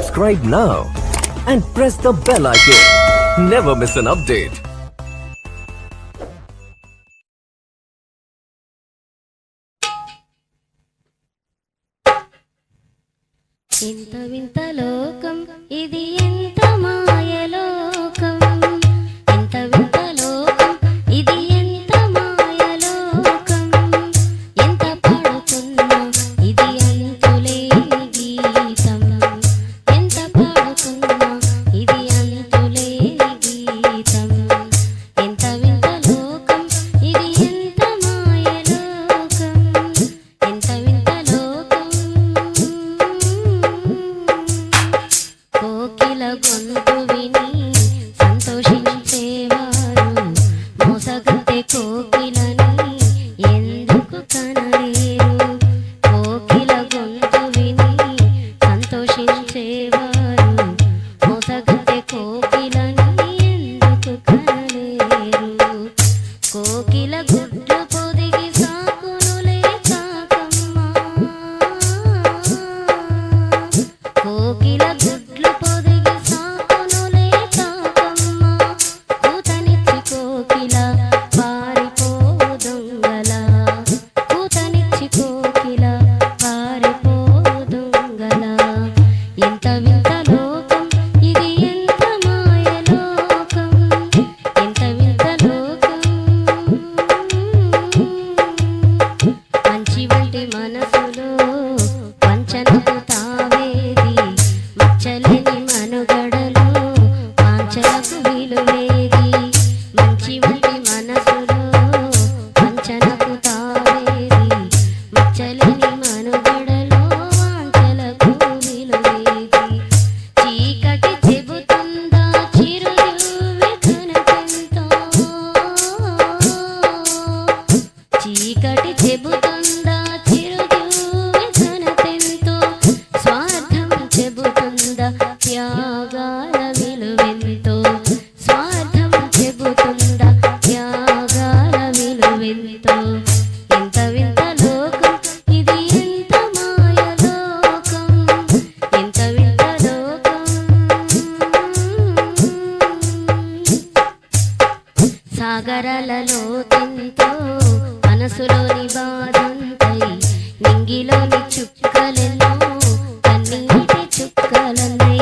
Subscribe now and press the bell icon. Never miss an update. ఇంత వింత లోకం ఇది ఎంత మాయలోకం ఇంత వింత లోకం ఇది ఎంత మాయలోకం ఎంత పాడుతున్నా ఇది అంతులేని గీతం ఎంత పాడుతున్నా ఇది అంతులేని గీతం ఎంత వింత లోకం ఇది ఎంత మాయలోకం ఎంత వింత లోకం కోకిల గొంతు విని సంతోషించేవారు మోసగతే కోకిలని ఎందుకు కనలేరు కోకిల గొంతు విని సంతోషించేవారు మోసగతే కోకిలని ఎందుకు కనలేరు కోకిల గుడ్లు పొదిగి సాకునులే కాకమ్మ కోకిల గుడ్లు పొదిగి సాకునులే కాకమ్మ కూతనిచ్చి కోకిల పారిపో దొంగల కూతనిచ్చి కోకిల పారిపో దొంగల ఎంత వింత లోకం ఇది ఎంత మాయలోకం ఎంత వింత లోకం మంచి వంటి మనసులో వంచనకు తావేది మచ్చలేని మనుగడలో వాంఛలకు విలువేది మంచి వంటి మనసులో వంచనకు తావేది మచ్చలేని మనుగడలో వాంఛలకు విలువేది చీకటి చెబుతుందా చిరుదివ్వె కనపెంతో చీకటి చెబుతుందా చిరుదివ్వె కనపెంతో స్వార్థం చెబుతుందా త్యాగాల విలువెంతో స్వార్థం చెబుతుందా త్యాగాల విలువెంతో ఎంత వింత లోకం ఇది ఎంత మాయలోకం ఎంత వింత లోకం సాగరాలలో తెంతో మనసులోని బాధంతై నింగిలోని చుక్కలెన్నో కన్నీటి చుక్కలన్నై